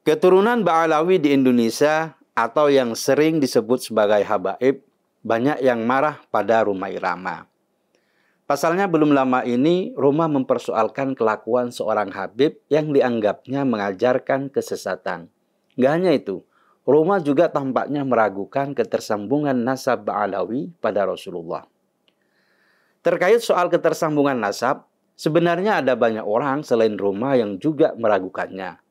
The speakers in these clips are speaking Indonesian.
Keturunan Ba'alawi di Indonesia atau yang sering disebut sebagai habaib, banyak yang marah pada Rhoma Irama. Pasalnya belum lama ini, Rhoma mempersoalkan kelakuan seorang habib yang dianggapnya mengajarkan kesesatan. Nggak hanya itu, Rhoma juga tampaknya meragukan ketersambungan nasab Ba'alawi pada Rasulullah. Terkait soal ketersambungan nasab, sebenarnya ada banyak orang selain Rhoma yang juga meragukannya.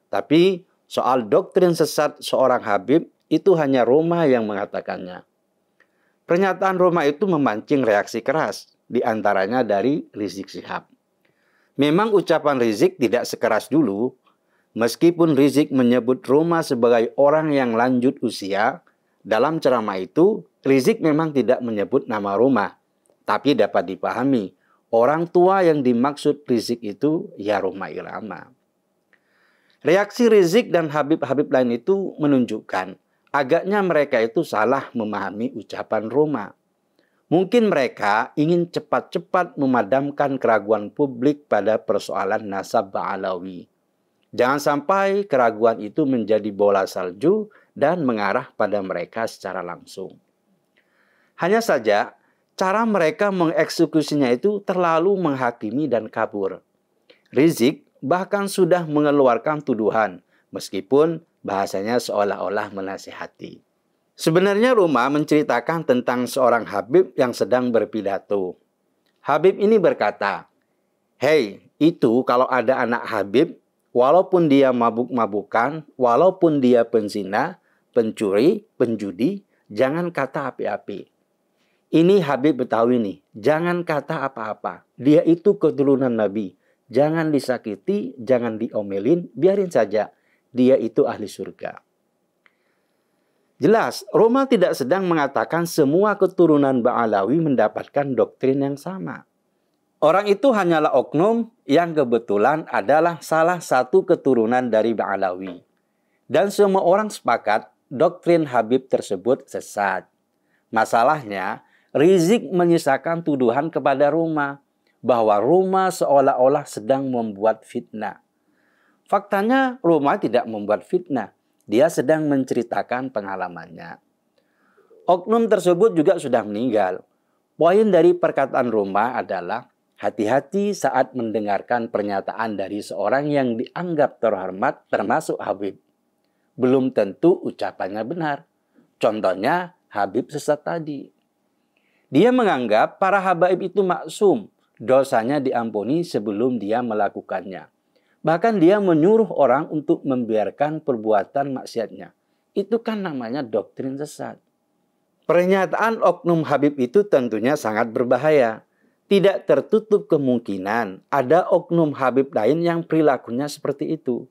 Tapi soal doktrin sesat seorang habib itu hanya Rhoma yang mengatakannya. Pernyataan Rhoma itu memancing reaksi keras, di antaranya dari Rizik Syihab. Memang ucapan Rizik tidak sekeras dulu, meskipun Rizik menyebut Rhoma sebagai orang yang lanjut usia. Dalam ceramah itu, Rizik memang tidak menyebut nama Rhoma, tapi dapat dipahami, orang tua yang dimaksud Rizik itu ya Rhoma Irama. Reaksi Rizik dan habib-habib lain itu menunjukkan agaknya mereka itu salah memahami ucapan Rhoma. Mungkin mereka ingin cepat-cepat memadamkan keraguan publik pada persoalan nasab Ba'alawi. Jangan sampai keraguan itu menjadi bola salju dan mengarah pada mereka secara langsung. Hanya saja, cara mereka mengeksekusinya itu terlalu menghakimi dan kabur. Rizik bahkan sudah mengeluarkan tuduhan, meskipun bahasanya seolah-olah menasihati. Sebenarnya Rhoma menceritakan tentang seorang habib yang sedang berpidato. Habib ini berkata, "Hei, itu kalau ada anak habib, walaupun dia mabuk-mabukan, walaupun dia penzina, pencuri, penjudi, jangan kata api-api. Ini Habib Betawi nih, jangan kata apa-apa. Dia itu keturunan Nabi. Jangan disakiti, jangan diomelin, biarin saja. Dia itu ahli surga." Jelas, Rhoma tidak sedang mengatakan semua keturunan Ba'alawi mendapatkan doktrin yang sama. Orang itu hanyalah oknum yang kebetulan adalah salah satu keturunan dari Ba'alawi. Dan semua orang sepakat doktrin Habib tersebut sesat. Masalahnya, Rizik menyisakan tuduhan kepada Rhoma bahwa Rhoma seolah-olah sedang membuat fitnah. Faktanya Rhoma tidak membuat fitnah. Dia sedang menceritakan pengalamannya. Oknum tersebut juga sudah meninggal. Poin dari perkataan Rhoma adalah hati-hati saat mendengarkan pernyataan dari seorang yang dianggap terhormat termasuk Habib. Belum tentu ucapannya benar. Contohnya Habib sesat tadi. Dia menganggap para habaib itu maksum. Dosanya diampuni sebelum dia melakukannya. Bahkan dia menyuruh orang untuk membiarkan perbuatan maksiatnya. Itu kan namanya doktrin sesat. Pernyataan oknum Habib itu tentunya sangat berbahaya. Tidak tertutup kemungkinan ada oknum Habib lain yang perilakunya seperti itu.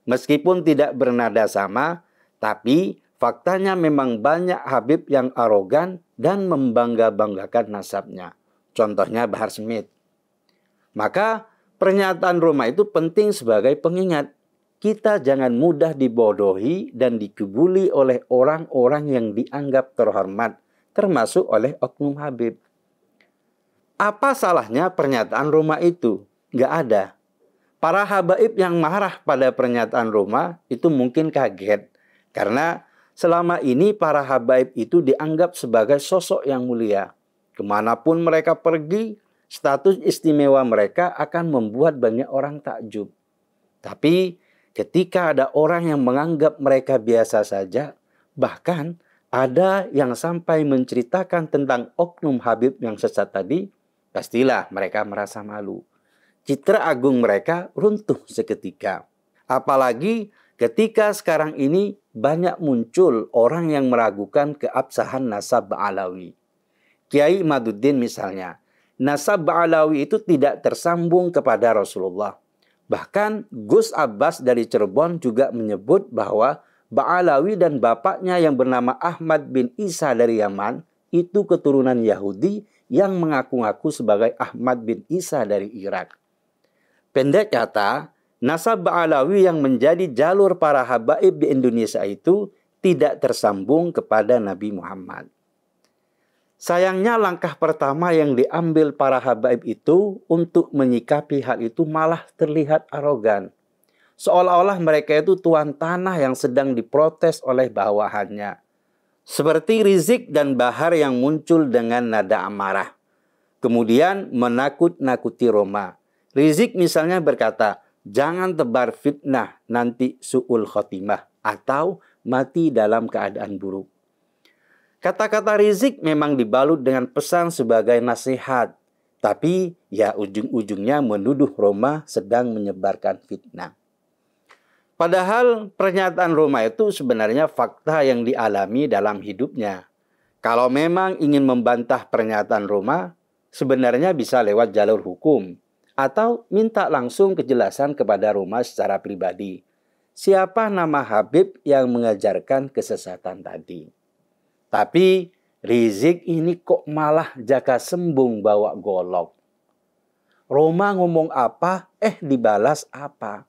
Meskipun tidak bernada sama, tapi faktanya memang banyak Habib yang arogan dan membangga-banggakan nasabnya. Contohnya Bahar Smith. Maka pernyataan Rhoma itu penting sebagai pengingat. Kita jangan mudah dibodohi dan dikebuli oleh orang-orang yang dianggap terhormat, termasuk oleh oknum Habib. Apa salahnya pernyataan Rhoma itu? Nggak ada. Para habaib yang marah pada pernyataan Rhoma itu mungkin kaget. Karena selama ini para habaib itu dianggap sebagai sosok yang mulia. Kemanapun mereka pergi, status istimewa mereka akan membuat banyak orang takjub. Tapi ketika ada orang yang menganggap mereka biasa saja, bahkan ada yang sampai menceritakan tentang oknum Habib yang sesat tadi, pastilah mereka merasa malu. Citra agung mereka runtuh seketika. Apalagi ketika sekarang ini banyak muncul orang yang meragukan keabsahan nasab Ba'alawi. Kiai Imaduddin misalnya, nasab Ba'alawi itu tidak tersambung kepada Rasulullah. Bahkan Gus Abbas dari Cirebon juga menyebut bahwa Ba'alawi dan bapaknya yang bernama Ahmad bin Isa dari Yaman itu keturunan Yahudi yang mengaku-ngaku sebagai Ahmad bin Isa dari Irak. Pendek kata, nasab Ba'alawi yang menjadi jalur para habaib di Indonesia itu tidak tersambung kepada Nabi Muhammad. Sayangnya langkah pertama yang diambil para habaib itu untuk menyikapi hal itu malah terlihat arogan. seolah-olah mereka itu tuan tanah yang sedang diprotes oleh bawahannya. Seperti Rizik dan Bahar yang muncul dengan nada amarah. Kemudian menakut-nakuti Roma. Rizik misalnya berkata, jangan tebar fitnah, nanti su'ul khotimah, atau mati dalam keadaan buruk. Kata-kata Rizik memang dibalut dengan pesan sebagai nasihat, tapi ya ujung-ujungnya menuduh Roma sedang menyebarkan fitnah. Padahal pernyataan Roma itu sebenarnya fakta yang dialami dalam hidupnya. Kalau memang ingin membantah pernyataan Roma, sebenarnya bisa lewat jalur hukum, atau minta langsung kejelasan kepada Roma secara pribadi. Siapa nama Habib yang mengajarkan kesesatan tadi? Tapi Rizik ini kok malah jaka sembung bawa golok. Roma ngomong apa, dibalas apa.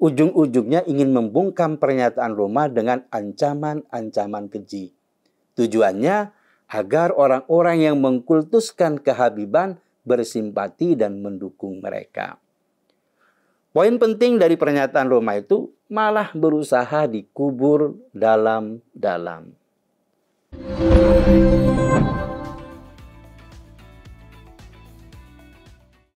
Ujung-ujungnya ingin membungkam pernyataan Roma dengan ancaman-ancaman keji. Tujuannya agar orang-orang yang mengkultuskan kehabiban bersimpati dan mendukung mereka. Poin penting dari pernyataan Roma itu malah berusaha dikubur dalam-dalam.